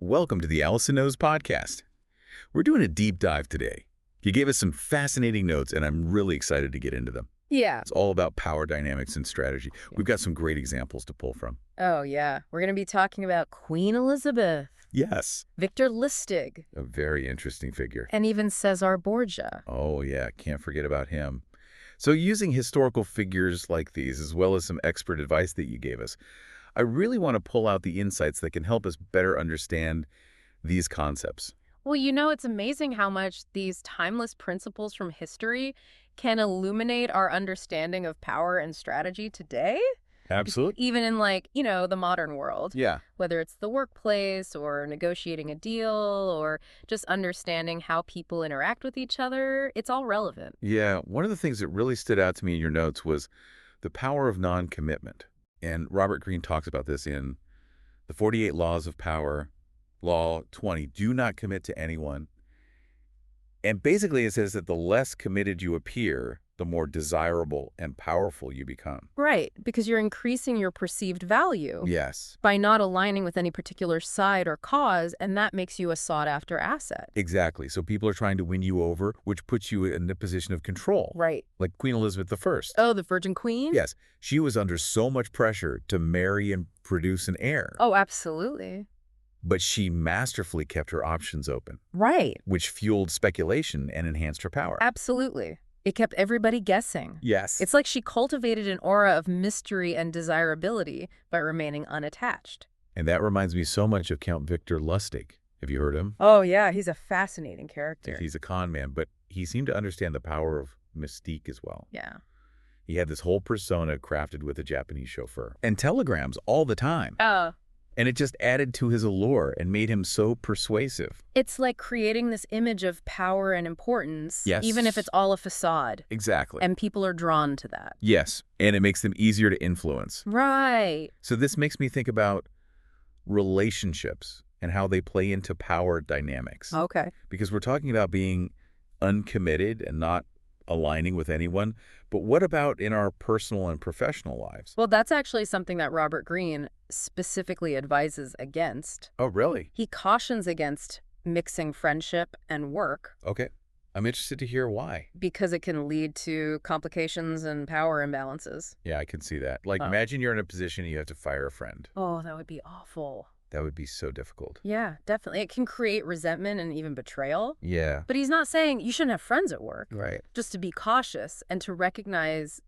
welcome to the Allison Knows podcast. We're doing a deep dive today. You gave us some fascinating notes, and I'm really excited to get into them. Yeah. It's all about power dynamics and strategy. We've got some great examples to pull from. Oh, yeah. We're going to be talking about Queen Elizabeth, Yes, Victor Lustig, a very interesting figure. and even Cesar Borgia. Oh, yeah, can't forget about him. So using historical figures like these, as well as some expert advice that you gave us, I really want to pull out the insights that can help us better understand these concepts. Well, it's amazing how much these timeless principles from history can illuminate our understanding of power and strategy today. Absolutely. Even in, the modern world. Yeah. Whether it's the workplace or negotiating a deal or just understanding how people interact with each other, it's all relevant. Yeah, one of the things that really stood out to me in your notes was the power of non-commitment. And Robert Greene talks about this in the 48 Laws of Power, Law 20, do not commit to anyone. And basically it says that the less committed you appear, the more desirable and powerful you become. Right, because you're increasing your perceived value. Yes. By not aligning with any particular side or cause, and that makes you a sought-after asset. Exactly. So people are trying to win you over, which puts you in a position of control. Right. Like Queen Elizabeth I. Oh, the Virgin Queen? Yes. She was under so much pressure to marry and produce an heir. Oh, absolutely. But she masterfully kept her options open. Right. Which fueled speculation and enhanced her power. Absolutely. It kept everybody guessing. Yes. It's like she cultivated an aura of mystery and desirability by remaining unattached. And that reminds me so much of Count Victor Lustig. Have you heard him? Oh, yeah. He's a fascinating character. He's a con man, but he seemed to understand the power of mystique as well. Yeah. He had this whole persona crafted with a Japanese chauffeur. And telegrams all the time. Oh. And it just added to his allure and made him so persuasive. It's like creating this image of power and importance, Yes. even if it's all a facade. Exactly. And people are drawn to that. Yes, and it makes them easier to influence. Right. So this makes me think about relationships and how they play into power dynamics. Okay. Because we're talking about being uncommitted and not aligning with anyone. But what about in our personal and professional lives? Well, that's actually something that Robert Greene specifically advises against. Oh, really? He cautions against mixing friendship and work. Okay. I'm interested to hear why. Because it can lead to complications and power imbalances. Yeah, I can see that. Like, imagine you're in a position and you have to fire a friend. Oh, that would be awful. That would be so difficult. Yeah, definitely. It can create resentment and even betrayal. Yeah. But he's not saying you shouldn't have friends at work. Right. Just to be cautious and to recognize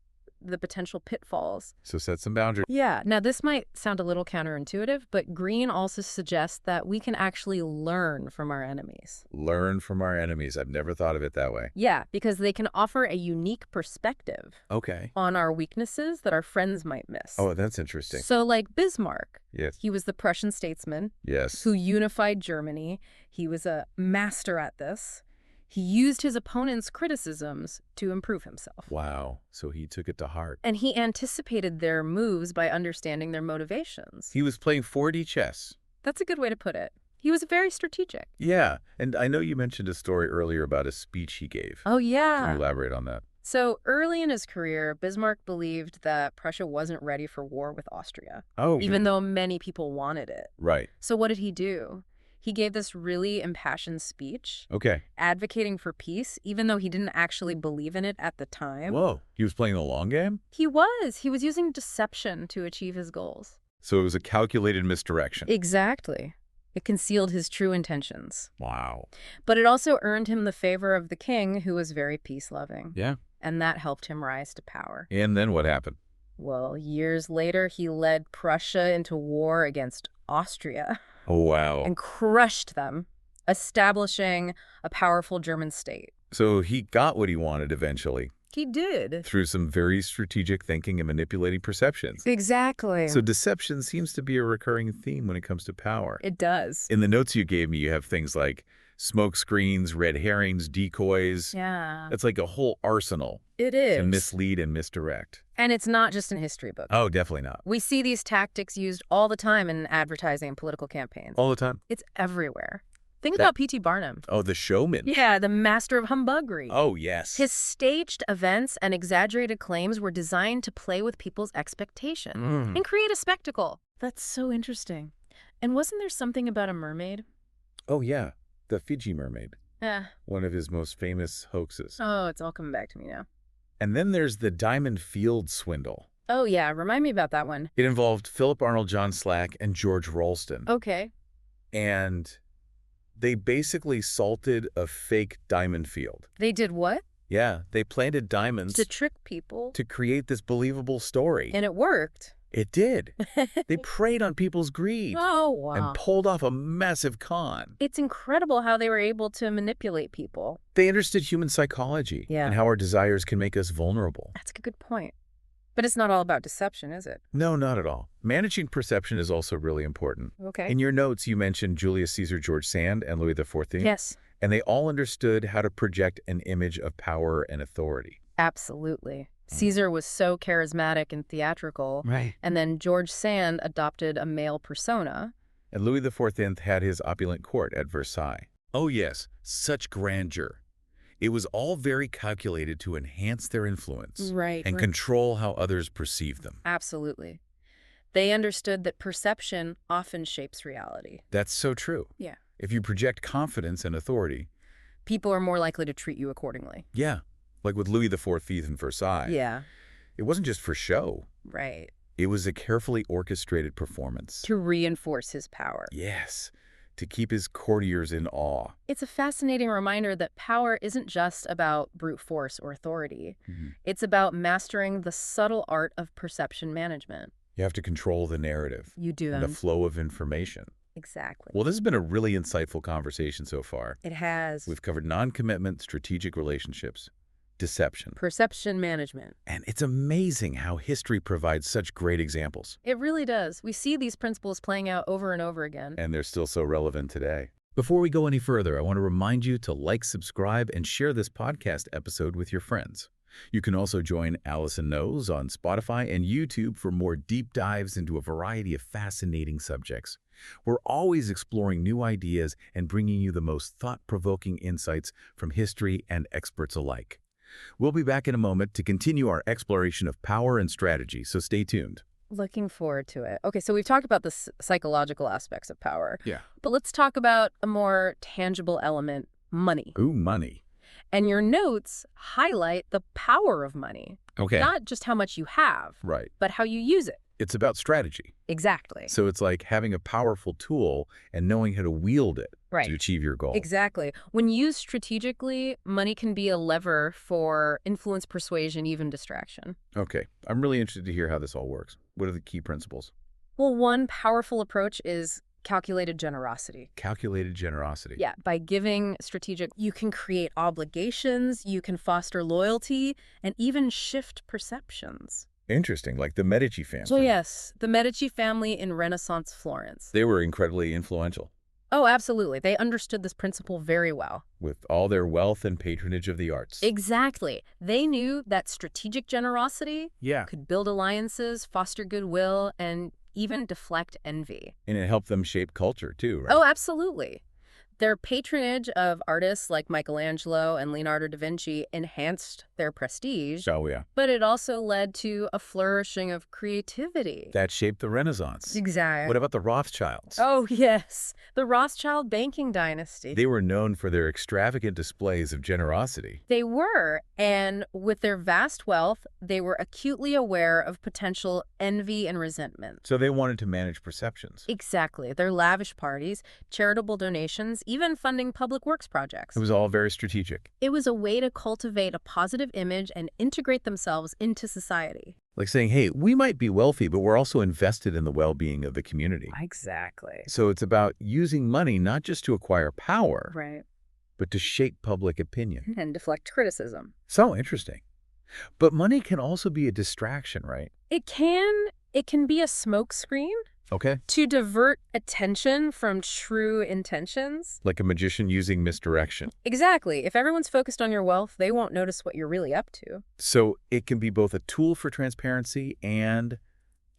the potential pitfalls. So set some boundaries. Yeah. Now, this might sound a little counterintuitive, but Greene also suggests that we can actually learn from our enemies. Learn from our enemies. I've never thought of it that way. Yeah, because they can offer a unique perspective Okay. on our weaknesses that our friends might miss. Oh, that's interesting. So like Bismarck. Yes. He was the Prussian statesman. Yes. Who unified Germany. He was a master at this. He used his opponent's criticisms to improve himself. Wow. So he took it to heart. And he anticipated their moves by understanding their motivations. He was playing 4D chess. That's a good way to put it. He was very strategic. Yeah. And I know you mentioned a story earlier about a speech he gave. Oh, yeah. Can you elaborate on that? So early in his career, Bismarck believed that Prussia wasn't ready for war with Austria. Oh. Even though many people wanted it. Right. So what did he do? He gave this really impassioned speech. Okay. Advocating for peace, even though he didn't actually believe in it at the time. Whoa. He was playing the long game? He was. He was using deception to achieve his goals. So it was a calculated misdirection. Exactly. It concealed his true intentions. Wow. But it also earned him the favor of the king, who was very peace-loving. Yeah. And that helped him rise to power. And then what happened? Well, years later, he led Prussia into war against Austria. Oh, wow. And crushed them, establishing a powerful German state. So he got what he wanted eventually. He did. Through some very strategic thinking and manipulating perceptions. Exactly. So deception seems to be a recurring theme when it comes to power. It does. In the notes you gave me, you have things like smoke screens, red herrings, decoys. Yeah. It's like a whole arsenal. It is. To mislead and misdirect. And it's not just in history books. Oh, definitely not. We see these tactics used all the time in advertising and political campaigns. All the time? It's everywhere. Think about P.T. Barnum. Oh, the showman. Yeah, the master of humbuggery. Oh, yes. His staged events and exaggerated claims were designed to play with people's expectation and create a spectacle. That's so interesting. And wasn't there something about a mermaid? Oh, yeah, the Fiji mermaid, Eh. one of his most famous hoaxes. Oh, it's all coming back to me now. And then there's the Diamond Field swindle. Oh, yeah. Remind me about that one. It involved Philip Arnold John Slack and George Ralston. Okay. And they basically salted a fake diamond field. They did what? Yeah, they planted diamonds To trick people. to create this believable story. And it worked. It did. They preyed on people's greed Oh, wow. and pulled off a massive con. It's incredible how they were able to manipulate people. They understood human psychology Yeah. and how our desires can make us vulnerable. That's a good point. But it's not all about deception, is it? No, not at all. Managing perception is also really important. Okay. In your notes, you mentioned Julius Caesar, George Sand, and Louis XIV. Yes, And they all understood how to project an image of power and authority. absolutely. Caesar was so charismatic and theatrical. Right. And then George Sand adopted a male persona. And Louis XIV had his opulent court at Versailles. Oh yes, such grandeur. It was all very calculated to enhance their influence Right. and control how others perceive them. Absolutely. They understood that perception often shapes reality. That's so true. Yeah. If you project confidence and authority, People are more likely to treat you accordingly. yeah, like with Louis XIV in Versailles, Yeah. it wasn't just for show. Right. It was a carefully orchestrated performance. To reinforce his power. Yes, to keep his courtiers in awe. It's a fascinating reminder that power isn't just about brute force or authority. It's about mastering the subtle art of perception management. You have to control the narrative You do and the them. flow of information. Exactly. Well, this has been a really insightful conversation so far. It has We've covered non-commitment, strategic relationships, deception. perception management. And it's amazing how history provides such great examples. It really does. We see these principles playing out over and over again. And they're still so relevant today. Before we go any further, I want to remind you to like, subscribe, and share this podcast episode with your friends. You can also join Allison Knows on Spotify and YouTube for more deep dives into a variety of fascinating subjects. We're always exploring new ideas and bringing you the most thought-provoking insights from history and experts alike. We'll be back in a moment to continue our exploration of power and strategy, so stay tuned. Looking forward to it. Okay, so we've talked about the psychological aspects of power, Yeah. but let's talk about a more tangible element, money. Ooh, money. And your notes highlight the power of money. Okay. Not just how much you have, Right. but how you use it. It's about strategy. Exactly. So it's like having a powerful tool and knowing how to wield it Right. to achieve your goal. Exactly. When used strategically, money can be a lever for influence, persuasion, even distraction. Okay. I'm really interested to hear how this all works. What are the key principles? Well, one powerful approach is calculated generosity. Calculated generosity. Yeah, by giving strategic, you can create obligations, you can foster loyalty, and even shift perceptions. Interesting, like the Medici family. So yes, the Medici family in Renaissance Florence. They were incredibly influential Oh, absolutely. They understood this principle very well. with all their wealth and patronage of the arts. Exactly. They knew that strategic generosity Yeah. could build alliances, foster goodwill, and even deflect envy. And it helped them shape culture too, right? Oh, absolutely. Their patronage of artists like Michelangelo and Leonardo da Vinci enhanced their prestige, Oh, yeah. but it also led to a flourishing of creativity. That shaped the Renaissance. Exactly. What about the Rothschilds? Oh, yes. The Rothschild banking dynasty. They were known for their extravagant displays of generosity. They were, and with their vast wealth, they were acutely aware of potential envy and resentment. So they wanted to manage perceptions. Exactly. Their lavish parties, charitable donations, even funding public works projects. It was all very strategic. It was a way to cultivate a positive image and integrate themselves into society. Like saying, hey, we might be wealthy, but we're also invested in the well-being of the community. Exactly. So it's about using money not just to acquire power, Right. but to shape public opinion. And deflect criticism. So interesting. But money can also be a distraction, right? It can be a smokescreen Okay. to divert attention from true intentions. Like a magician using misdirection. Exactly. If everyone's focused on your wealth, they won't notice what you're really up to. So it can be both a tool for transparency and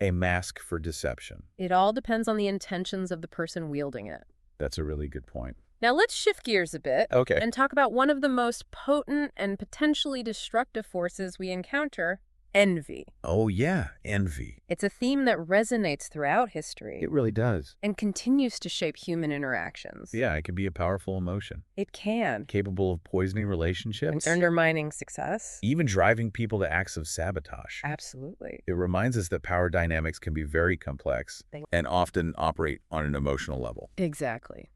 a mask for deception. It all depends on the intentions of the person wielding it. That's a really good point. Now let's shift gears a bit Okay. and talk about one of the most potent and potentially destructive forces we encounter, Envy. Oh, yeah, envy. It's a theme that resonates throughout history It really does. and continues to shape human interactions. Yeah, it can be a powerful emotion, It can. capable of poisoning And relationships, undermining success. even driving people to acts of sabotage. Absolutely. It reminds us that power dynamics can be very complex and often operate on an emotional level. Exactly.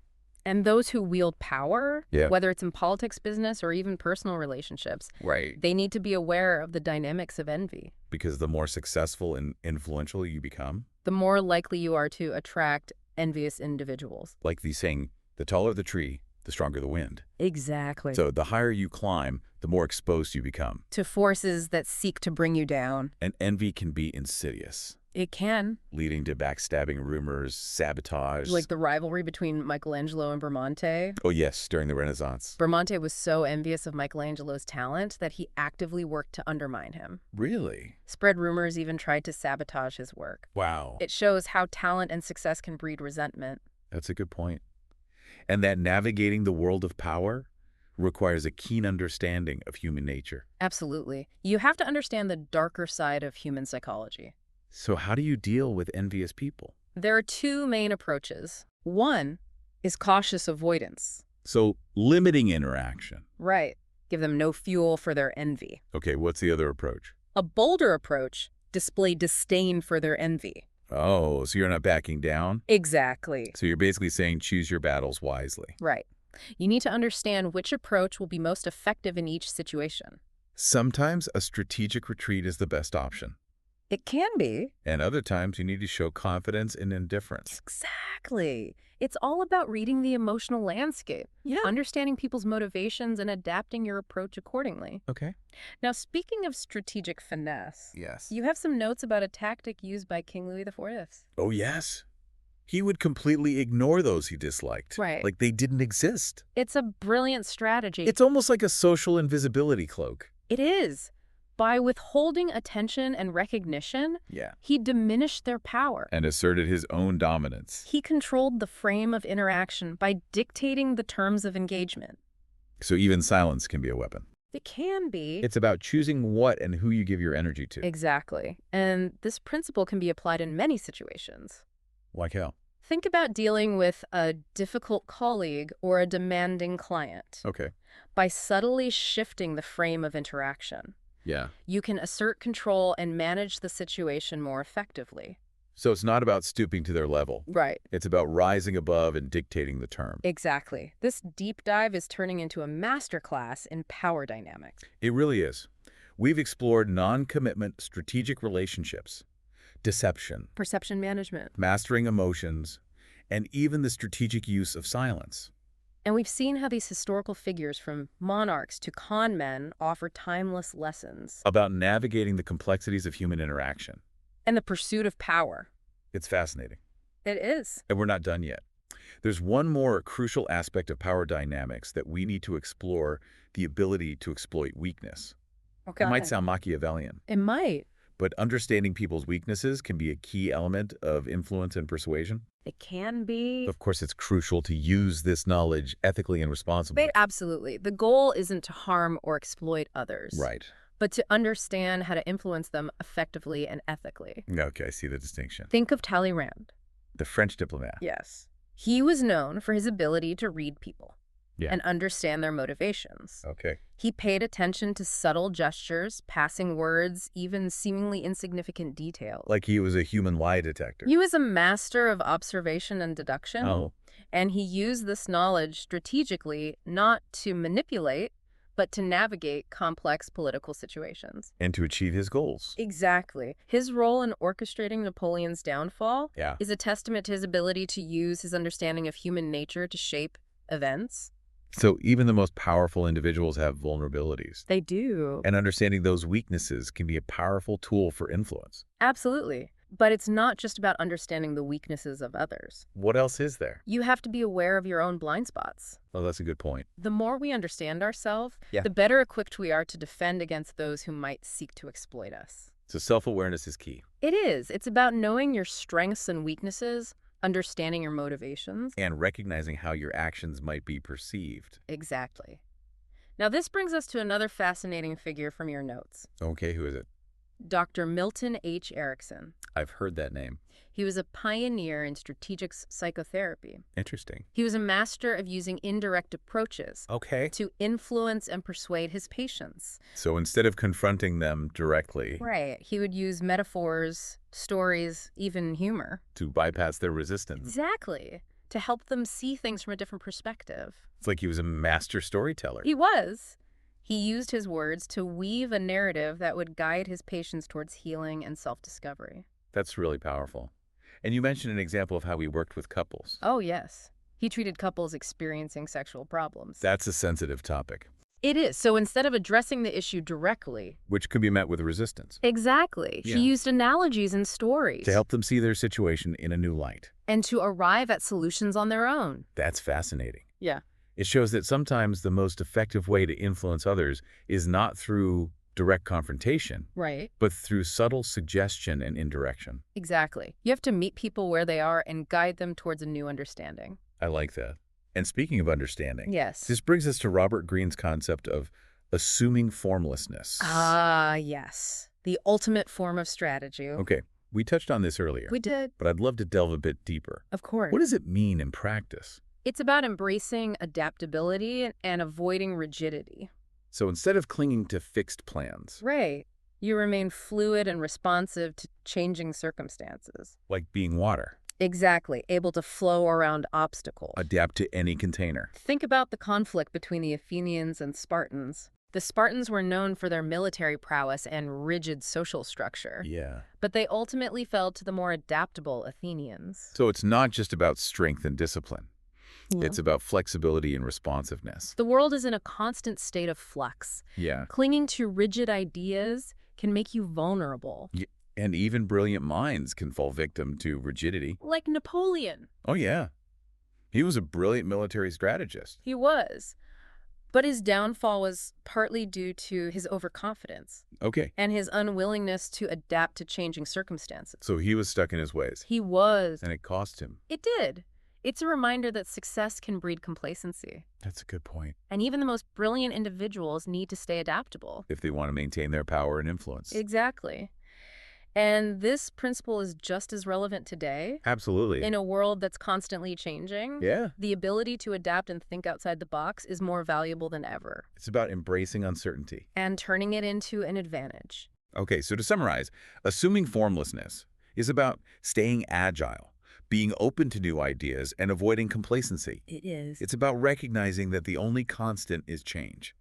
And those who wield power, Yeah. whether it's in politics, business, or even personal relationships, Right. they need to be aware of the dynamics of envy. Because the more successful and influential you become, The more likely you are to attract envious individuals. like the saying, the taller the tree, the stronger the wind. Exactly. So the higher you climb, the more exposed you become. To forces that seek to bring you down. And envy can be insidious, It can. leading to backstabbing rumors, sabotage. Like the rivalry between Michelangelo and Bramante. Oh, yes, during the Renaissance. Bramante was so envious of Michelangelo's talent that he actively worked to undermine him. Really? Spread rumors, even tried to sabotage his work. Wow. It shows how talent and success can breed resentment. That's a good point. And that navigating the world of power requires a keen understanding of human nature. Absolutely. You have to understand the darker side of human psychology. So how do you deal with envious people? There are two main approaches. One is cautious avoidance. So limiting interaction. Right. Give them no fuel for their envy. Okay, what's the other approach? A bolder approach, display disdain for their envy. Oh, so you're not backing down? Exactly. So you're basically saying choose your battles wisely. Right. You need to understand which approach will be most effective in each situation. Sometimes a strategic retreat is the best option. It can be. And other times you need to show confidence and indifference. Exactly. It's all about reading the emotional landscape, understanding people's motivations, and adapting your approach accordingly. Okay. Now, speaking of strategic finesse, Yes. you have some notes about a tactic used by King Louis IV. Oh, yes. He would completely ignore those he disliked. Right. Like they didn't exist. It's a brilliant strategy. It's almost like a social invisibility cloak. It is. By withholding attention and recognition, Yeah. he diminished their power. And asserted his own dominance. He controlled the frame of interaction by dictating the terms of engagement. So even silence can be a weapon. It can be. It's about choosing what and who you give your energy to. Exactly. And this principle can be applied in many situations. Like how? Think about dealing with a difficult colleague or a demanding client. Okay. By subtly shifting the frame of interaction, Yeah. you can assert control and manage the situation more effectively. So it's not about stooping to their level. Right. It's about rising above and dictating the term. Exactly. This deep dive is turning into a masterclass in power dynamics. It really is. We've explored non-commitment strategic relationships, deception, Perception management. mastering emotions, and even the strategic use of silence. And we've seen how these historical figures, from monarchs to con men, offer timeless lessons. About navigating the complexities of human interaction. And the pursuit of power. It's fascinating. It is. And we're not done yet. There's one more crucial aspect of power dynamics that we need to explore, the ability to exploit weakness. Okay. It might sound Machiavellian, It might. but understanding people's weaknesses can be a key element of influence and persuasion. It can be. Of course, it's crucial to use this knowledge ethically and responsibly. Absolutely. The goal isn't to harm or exploit others. Right. But to understand how to influence them effectively and ethically. Okay, I see the distinction. Think of Talleyrand. The French diplomat. Yes. He was known for his ability to read people. Yeah. And understand their motivations. Okay. He paid attention to subtle gestures, passing words, even seemingly insignificant details. Like he was a human lie detector. He was a master of observation and deduction. Oh. And he used this knowledge strategically, not to manipulate, but to navigate complex political situations. And to achieve his goals. Exactly. His role in orchestrating Napoleon's downfall Yeah. is a testament to his ability to use his understanding of human nature to shape events. So even the most powerful individuals have vulnerabilities. They do. And understanding those weaknesses can be a powerful tool for influence. Absolutely. But it's not just about understanding the weaknesses of others. What else is there? You have to be aware of your own blind spots. Oh, that's a good point. The more we understand ourselves, Yeah. the better equipped we are to defend against those who might seek to exploit us. So self-awareness is key. It is. It's about knowing your strengths and weaknesses, understanding your motivations. And recognizing how your actions might be perceived. Exactly. Now, this brings us to another fascinating figure from your notes. Okay, who is it? Dr. Milton H. Erickson. I've heard that name. He was a pioneer in strategic psychotherapy. Interesting. He was a master of using indirect approaches Okay. to influence and persuade his patients. So instead of confronting them directly Right. He would use metaphors, stories, even humor. to bypass their resistance, Exactly. To help them see things from a different perspective. it's like he was a master storyteller. He was. He used his words to weave a narrative that would guide his patients towards healing and self-discovery. That's really powerful. And you mentioned an example of how he worked with couples. Oh, yes. He treated couples experiencing sexual problems. That's a sensitive topic, It is. So instead of addressing the issue directly. which could be met with resistance, Exactly. Yeah. He used analogies and stories. to help them see their situation in a new light. And to arrive at solutions on their own. That's fascinating. Yeah. It shows that sometimes the most effective way to influence others is not through direct confrontation, Right. but through subtle suggestion and indirection. Exactly. You have to meet people where they are and guide them towards a new understanding. I like that. And speaking of understanding, Yes. this brings us to Robert Greene's concept of assuming formlessness. Ah, yes. The ultimate form of strategy. Okay, we touched on this earlier, We did. but I'd love to delve a bit deeper. Of course. What does it mean in practice? It's about embracing adaptability and avoiding rigidity. So instead of clinging to fixed plans, Right. You remain fluid and responsive to changing circumstances. like being water, Exactly. Able to flow around obstacles. adapt to any container. Think about the conflict between the Athenians and Spartans. The Spartans were known for their military prowess and rigid social structure, Yeah. but they ultimately fell to the more adaptable Athenians. So it's not just about strength and discipline. It's about flexibility and responsiveness. The world is in a constant state of flux. Yeah. Clinging to rigid ideas can make you vulnerable. And even brilliant minds can fall victim to rigidity. Like Napoleon. Oh, yeah. He was a brilliant military strategist. He was. But his downfall was partly due to his overconfidence Okay. and his unwillingness to adapt to changing circumstances. So he was stuck in his ways, He was. and it cost him. It did. It's a reminder that success can breed complacency. That's a good point. And even the most brilliant individuals need to stay adaptable. If they want to maintain their power and influence. Exactly. And this principle is just as relevant today. Absolutely. In a world that's constantly changing, Yeah. the ability to adapt and think outside the box is more valuable than ever, It's about embracing uncertainty. and turning it into an advantage. Okay, so to summarize, assuming formlessness is about staying agile, being open to new ideas, and avoiding complacency. It is. It's about recognizing that the only constant is change.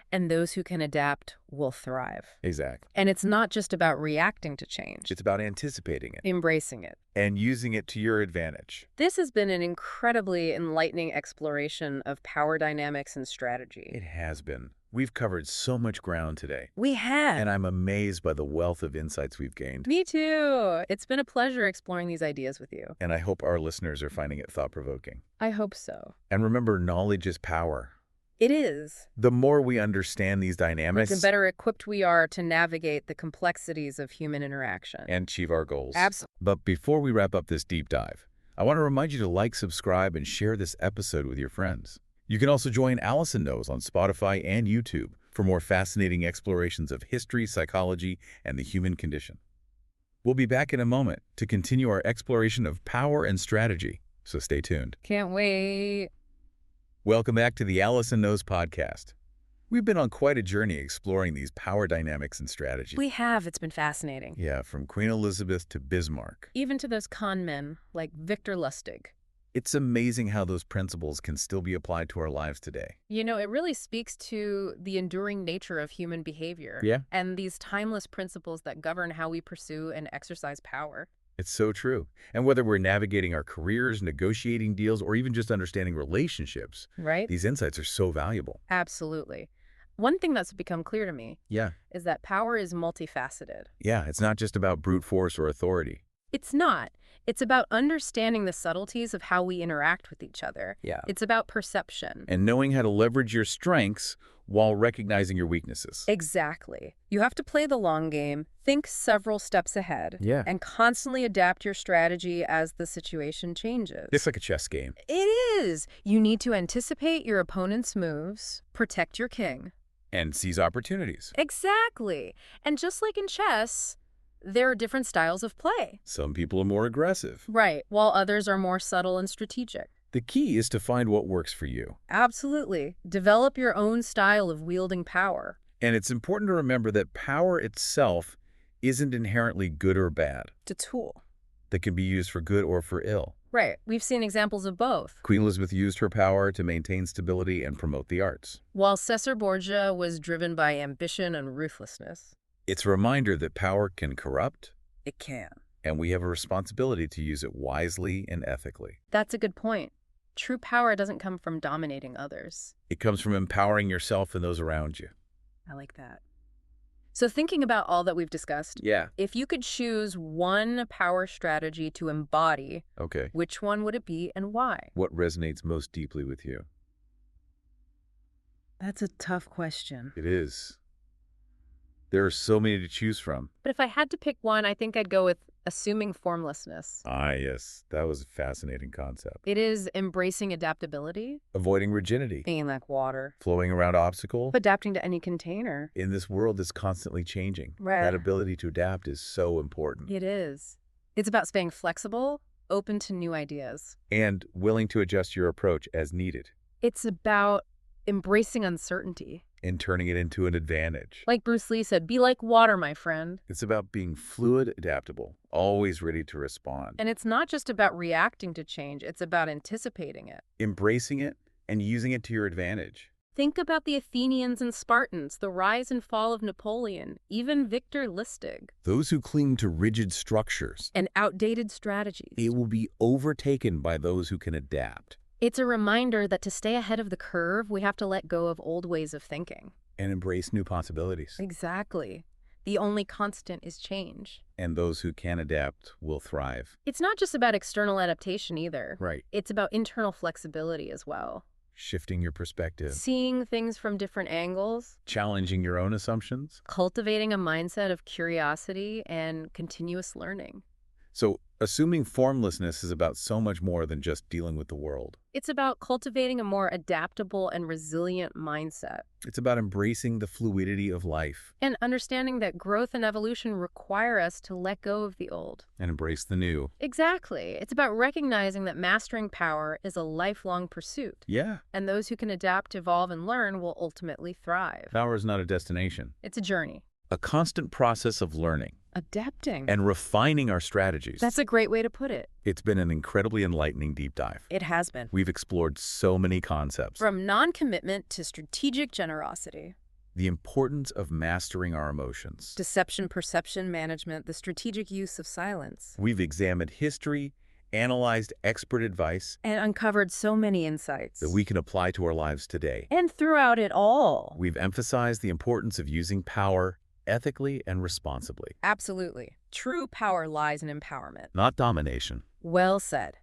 And those who can adapt will thrive. Exactly. And it's not just about reacting to change, It's about anticipating it embracing it. and using it to your advantage. This has been an incredibly enlightening exploration of power dynamics and strategy. It has been. We've covered so much ground today, We have. and I'm amazed by the wealth of insights we've gained. Me too. It's been a pleasure exploring these ideas with you. And I hope our listeners are finding it thought-provoking. I hope so. And remember, knowledge is power. It is. The more we understand these dynamics The better equipped we are to navigate the complexities of human interaction. and achieve our goals. Absolutely. But before we wrap up this deep dive, I want to remind you to like, subscribe, and share this episode with your friends. You can also join Allison Knows on Spotify and YouTube for more fascinating explorations of history, psychology, and the human condition. We'll be back in a moment to continue our exploration of power and strategy, so stay tuned. Can't wait. Welcome back to the Allison Knows podcast. We've been on quite a journey exploring these power dynamics and strategy. We have. It's been fascinating. Yeah, from Queen Elizabeth to Bismarck. Even to those con men like Victor Lustig. It's amazing how those principles can still be applied to our lives today. You know, it really speaks to the enduring nature of human behavior. Yeah. And these timeless principles that govern how we pursue and exercise power. It's so true. And whether we're navigating our careers, negotiating deals, or even just understanding relationships, Right? these insights are so valuable. Absolutely. One thing that's become clear to me Yeah. is that power is multifaceted. Yeah, it's not just about brute force or authority. It's not. It's about understanding the subtleties of how we interact with each other. Yeah. It's about perception. And knowing how to leverage your strengths while recognizing your weaknesses. Exactly. You have to play the long game, think several steps ahead, Yeah. and constantly adapt your strategy as the situation changes. It's like a chess game. It is. You need to anticipate your opponent's moves, protect your king. And seize opportunities. Exactly. And just like in chess, there are different styles of play. Some people are more aggressive. Right, while others are more subtle and strategic. The key is to find what works for you. Absolutely. Develop your own style of wielding power. And it's important to remember that power itself isn't inherently good or bad. It's a tool. That can be used for good or for ill. Right. We've seen examples of both. Queen Elizabeth used her power to maintain stability and promote the arts. While Caesar Borgia was driven by ambition and ruthlessness. It's a reminder that power can corrupt. It can. And we have a responsibility to use it wisely and ethically. That's a good point. True power doesn't come from dominating others. It comes from empowering yourself and those around you. I like that. So thinking about all that we've discussed, Yeah. if you could choose one power strategy to embody, Okay. which one would it be and why? What resonates most deeply with you? That's a tough question. It is. There are so many to choose from. But if I had to pick one, I think I'd go with assuming formlessness. Ah, yes. That was a fascinating concept. It is embracing adaptability, Avoiding rigidity. being like water, Flowing around obstacles. adapting to any container. In this world that's constantly changing, Right. that ability to adapt is so important. It is. It's about staying flexible, open to new ideas. And willing to adjust your approach as needed It's about embracing uncertainty. and turning it into an advantage. Like Bruce Lee said, be like water, my friend. It's about being fluid, adaptable, always ready to respond, And it's not just about reacting to change, it's about anticipating it. embracing it and using it to your advantage. Think about the Athenians and Spartans, the rise and fall of Napoleon, even Victor Lustig, Those who cling to rigid structures, and outdated strategies. they will be overtaken by those who can adapt It's a reminder that to stay ahead of the curve, we have to let go of old ways of thinking. and embrace new possibilities. Exactly. The only constant is change. And those who can adapt will thrive. It's not just about external adaptation either. Right. It's about internal flexibility as well. Shifting your perspective, Seeing things from different angles, challenging your own assumptions. cultivating a mindset of curiosity and continuous learning. So, assuming formlessness is about so much more than just dealing with the world. It's about cultivating a more adaptable and resilient mindset It's about embracing the fluidity of life and understanding that growth and evolution require us to let go of the old. and embrace the new. Exactly. It's about recognizing that mastering power is a lifelong pursuit, Yeah, and those who can adapt, evolve, and learn will ultimately thrive. power is not a destination. It's a journey. A constant process of learning Adapting. and refining our strategies. That's a great way to put it. It's been an incredibly enlightening deep dive. It has been. We've explored so many concepts. From non-commitment to strategic generosity. The importance of mastering our emotions. Deception, perception management, the strategic use of silence. We've examined history, analyzed expert advice And uncovered so many insights. that we can apply to our lives today. And throughout it all. We've emphasized the importance of using power ethically and responsibly, Absolutely. True power lies in empowerment. not domination. Well said.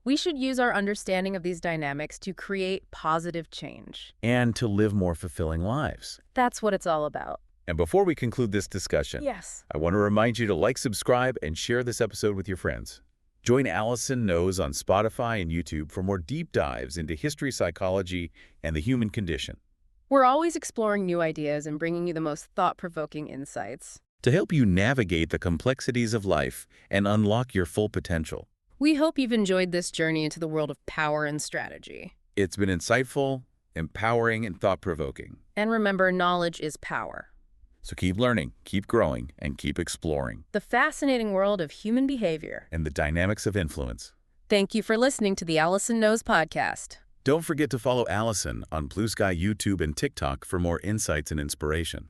We should use our understanding of these dynamics to create positive change. And to live more fulfilling lives. That's what it's all about. And before we conclude this discussion, Yes. I want to remind you to like, subscribe, and share this episode with your friends. Join Allison Knows on Spotify and YouTube for more deep dives into history, psychology, and the human condition. We're always exploring new ideas and bringing you the most thought-provoking insights. To help you navigate the complexities of life and unlock your full potential. We hope you've enjoyed this journey into the world of power and strategy. It's been insightful, empowering, and thought-provoking. And remember, knowledge is power. So keep learning, keep growing, and keep exploring. The fascinating world of human behavior. And the dynamics of influence. Thank you for listening to the Allison Knows podcast. Don't forget to follow Allison on Blue Sky, YouTube, and TikTok for more insights and inspiration.